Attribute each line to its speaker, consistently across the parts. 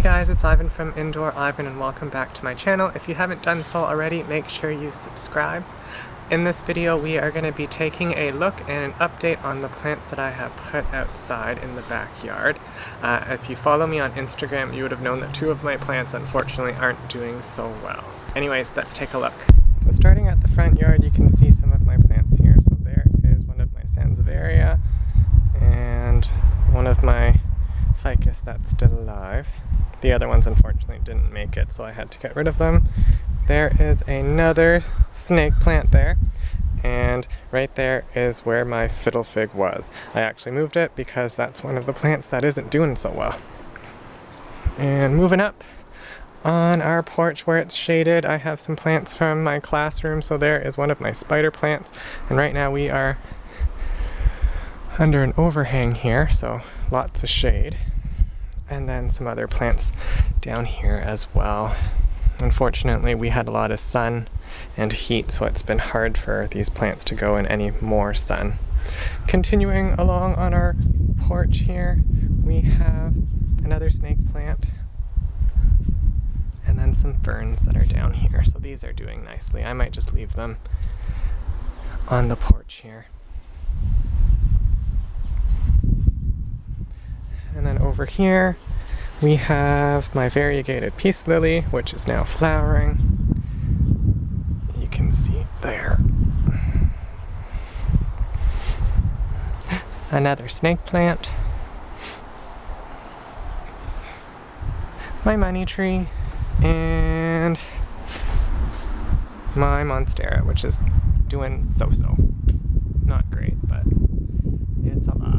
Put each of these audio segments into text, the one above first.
Speaker 1: Hey guys, it's Ivan from Indoor Ivan and welcome back to my channel. If you haven't done so already, make sure you subscribe. In this video we are going to be taking a look and an update on the plants that I have put outside in the backyard. If you follow me on Instagram, you would have known that two of my plants unfortunately aren't doing so well. Anyways, let's take a look. So starting at the front yard, you can see some of my plants here. So there is one of my Sansevieria and one of my Ficus that's still alive. The other ones unfortunately didn't make it, so I had to get rid of them. There is another snake plant there, and right there is where my Fiddle Fig was. I actually moved it because that's one of the plants that isn't doing so well. And moving up on our porch where it's shaded, I have some plants from my classroom. So there is one of my spider plants, and right now we are under an overhang here, so lots of shade. And then some other plants down here as well. Unfortunately, we had a lot of sun and heat, so it's been hard for these plants to go in any more sun. Continuing along on our porch here, we have another snake plant and then some ferns that are down here. So these are doing nicely. I might just leave them on the porch here. And then over here, we have my variegated peace lily, which is now flowering. You can see there. Another snake plant. My money tree. And my Monstera, which is doing so-so. Not great, but it's alive.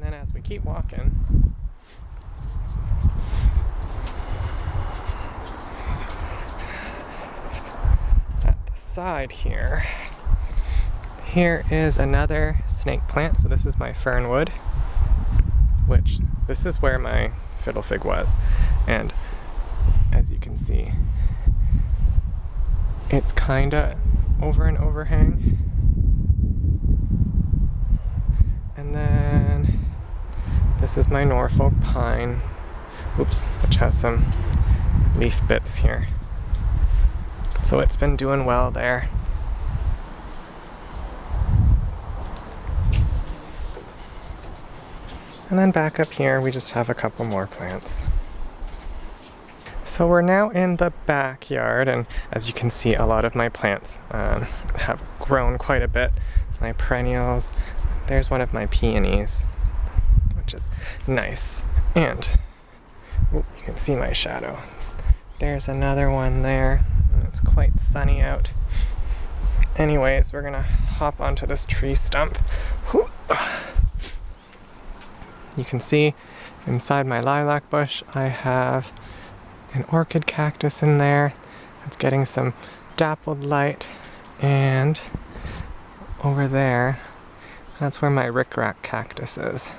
Speaker 1: As we keep walking, at the side here is another snake plant. So this is my fernwood, which this is where my Fiddle Fig was, and as you can see, it's kinda over an overhang. And then this is my Norfolk pine, which has some leaf bits here. So it's been doing well there. And then back up here, we just have a couple more plants. So we're now in the backyard, and as you can see, a lot of my plants have grown quite a bit. My perennials, there's one of my peonies, which is nice. And you can see my shadow. There's another one there, and it's quite sunny out. Anyways, we're gonna hop onto this tree stump. You can see inside my lilac bush, I have an orchid cactus in there. It's getting some dappled light, and over there, that's where my rickrack cactus is.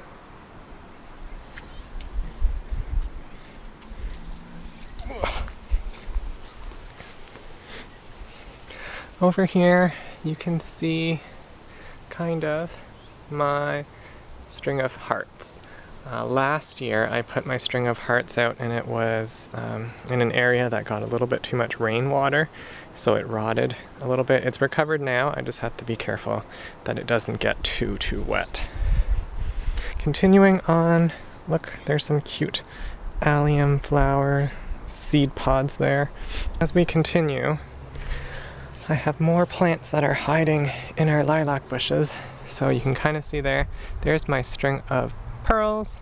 Speaker 1: Over here, you can see kind of my string of hearts. Last year, I put my string of hearts out, and it was in an area that got a little bit too much rainwater, so it rotted a little bit. It's recovered now. I just have to be careful that it doesn't get too wet. Continuing on, look, there's some cute allium flower seed pods there. As we continue, I have more plants that are hiding in our lilac bushes. So you can kind of see there's my string of pearls,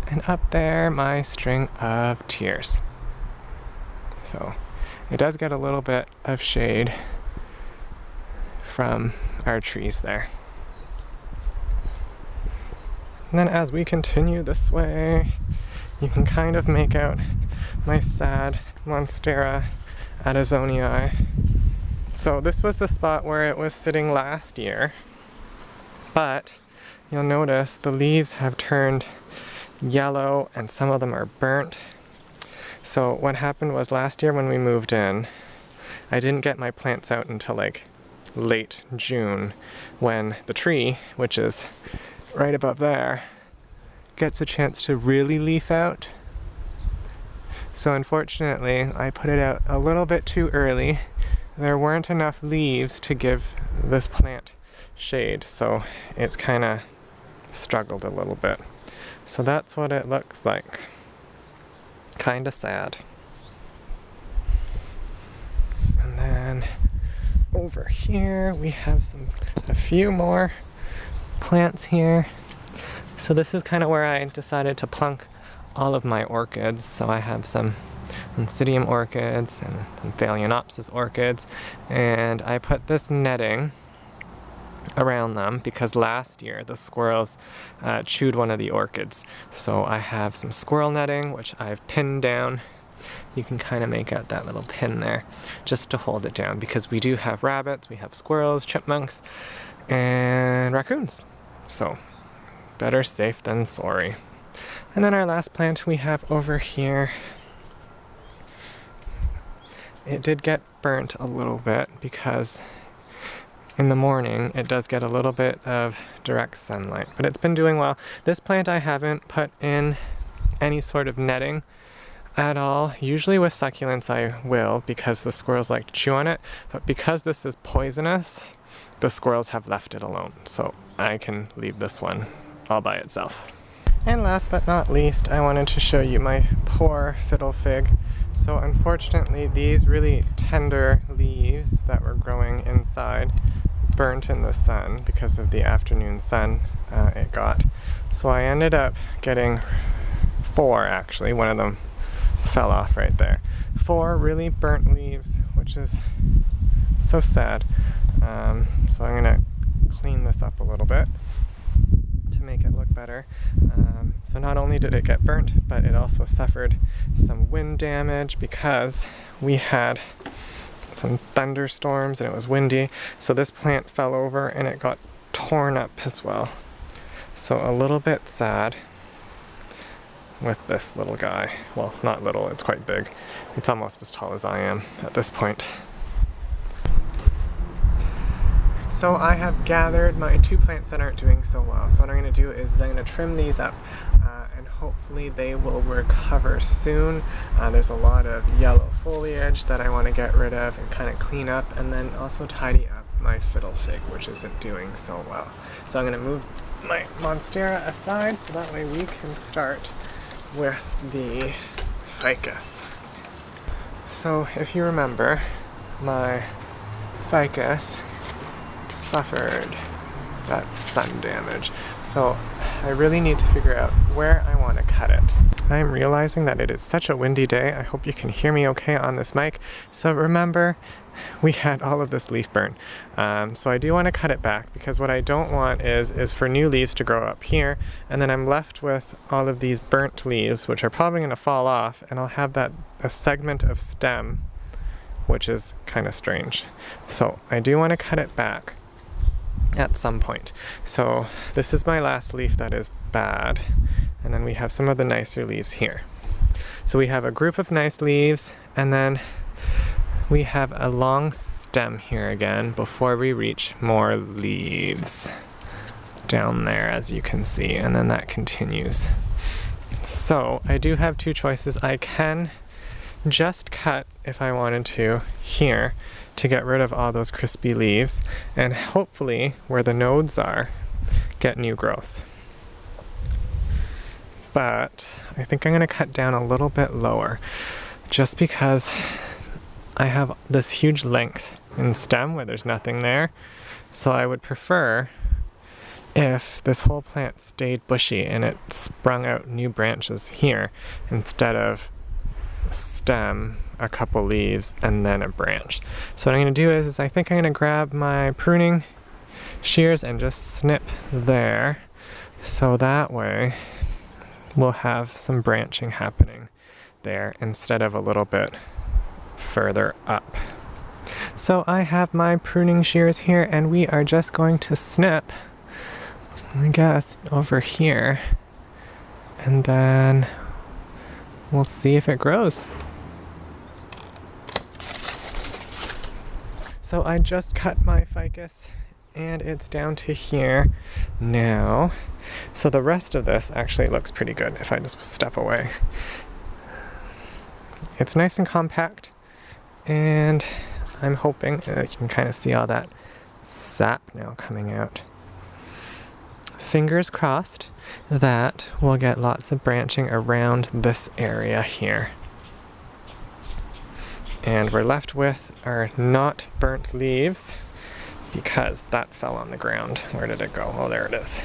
Speaker 1: and up there my string of tears. So it does get a little bit of shade from our trees there. And then as we continue this way, you can kind of make out my sad Monstera Adansonii. So this was the spot where it was sitting last year, but you'll notice the leaves have turned yellow and some of them are burnt. So what happened was last year when we moved in, I didn't get my plants out until like late June, when the tree, which is right above there, gets a chance to really leaf out. So unfortunately, I put it out a little bit too early. There weren't enough leaves to give this plant shade, so it's kind of struggled a little bit. So that's what it looks like. Kind of sad. And then over here we have a few more plants here. So this is kind of where I decided to plunk all of my orchids. So I have some Oncidium orchids and some Phalaenopsis orchids, and I put this netting around them because last year the squirrels chewed one of the orchids. So I have some squirrel netting which I've pinned down. You can kind of make out that little pin there just to hold it down, because we do have rabbits, we have squirrels, chipmunks, and raccoons. So better safe than sorry. And then our last plant we have over here. It did get burnt a little bit because in the morning it does get a little bit of direct sunlight, but it's been doing well. This plant I haven't put in any sort of netting at all. Usually with succulents I will, because the squirrels like to chew on it, but because this is poisonous, the squirrels have left it alone, so I can leave this one all by itself. And last but not least, I wanted to show you my poor Fiddle Fig. So unfortunately, these really tender leaves that were growing inside burnt in the sun because of the afternoon sun it got. So I ended up getting 4 actually. One of them fell off right there. 4 really burnt leaves, which is so sad. So I'm gonna clean this up a little bit to make it look better. So not only did it get burnt, but it also suffered some wind damage because we had some thunderstorms and it was windy. So this plant fell over and it got torn up as well. So a little bit sad with this little guy. Well, not little, it's quite big. It's almost as tall as I am at this point. So I have gathered my 2 plants that aren't doing so well. So what I'm going to do is I'm going to trim these up and hopefully they will recover soon. There's a lot of yellow foliage that I want to get rid of and kind of clean up, and then also tidy up my Fiddle Fig, which isn't doing so well. So I'm going to move my Monstera aside so that way we can start with the Ficus. So if you remember, my Ficus suffered that sun damage. So I really need to figure out where I want to cut it. I'm realizing that it is such a windy day. I hope you can hear me okay on this mic. So remember, we had all of this leaf burn. So I do want to cut it back because what I don't want is for new leaves to grow up here, and then I'm left with all of these burnt leaves, which are probably going to fall off, and I'll have a segment of stem, which is kind of strange. So I do want to cut it back at some point. So this is my last leaf that is bad, and then we have some of the nicer leaves here. So we have a group of nice leaves, and then we have a long stem here again before we reach more leaves down there, as you can see, and then that continues. So I do have 2 choices. I can just cut, if I wanted to, here to get rid of all those crispy leaves, and hopefully where the nodes are, get new growth. But I think I'm going to cut down a little bit lower just because I have this huge length in stem where there's nothing there. So I would prefer if this whole plant stayed bushy and it sprung out new branches here instead of stem, a couple leaves, and then a branch. So what I'm going to do is I think I'm going to grab my pruning shears and just snip there, so that way we'll have some branching happening there instead of a little bit further up. So I have my pruning shears here, and we are just going to snip, I guess, over here, and then we'll see if it grows. So I just cut my ficus and it's down to here now. So the rest of this actually looks pretty good if I just step away. It's nice and compact, and I'm hoping you can kind of see all that sap now coming out. Fingers crossed that we'll get lots of branching around this area here. And we're left with our not burnt leaves because that fell on the ground. Where did it go? Oh, there it is.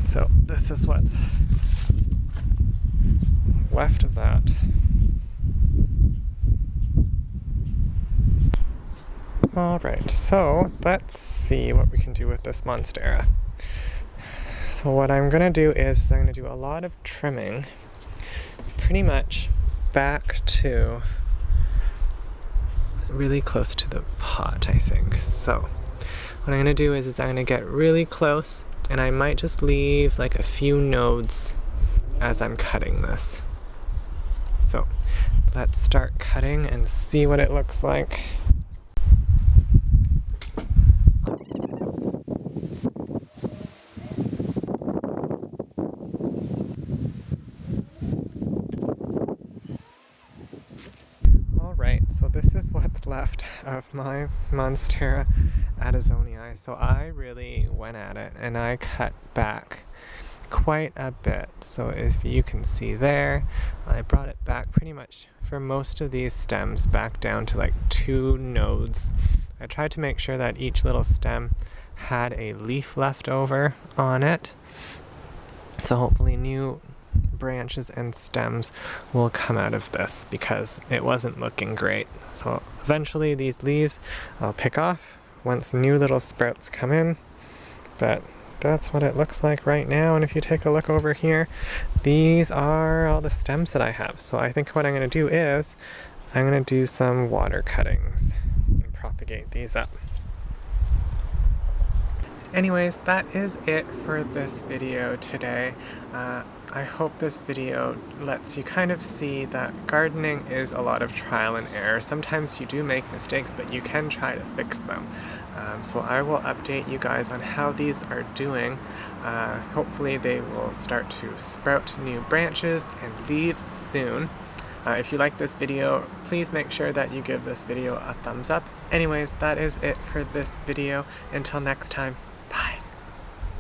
Speaker 1: So this is what's left of that. Alright, so let's see what we can do with this Monstera. So what I'm going to do is I'm going to do a lot of trimming pretty much back to really close to the pot, I think. So what I'm going to do is I'm going to get really close, and I might just leave like a few nodes as I'm cutting this. So let's start cutting and see what it looks like. Alright, so this is what's left of my Monstera Adansonii. So I really went at it and I cut back quite a bit. So as you can see there, I brought it back pretty much for most of these stems back down to like 2 nodes. I tried to make sure that each little stem had a leaf left over on it. So hopefully new branches and stems will come out of this because it wasn't looking great. So eventually these leaves I'll pick off once new little sprouts come in, but that's what it looks like right now. And if you take a look over here, these are all the stems that I have. So I think what I'm going to do is I'm going to do some water cuttings and propagate these up. Anyways, that is it for this video today. I hope this video lets you kind of see that gardening is a lot of trial and error. Sometimes you do make mistakes, but you can try to fix them. So I will update you guys on how these are doing. Hopefully they will start to sprout new branches and leaves soon. If you like this video, please make sure that you give this video a thumbs up. Anyways, that is it for this video. Until next time.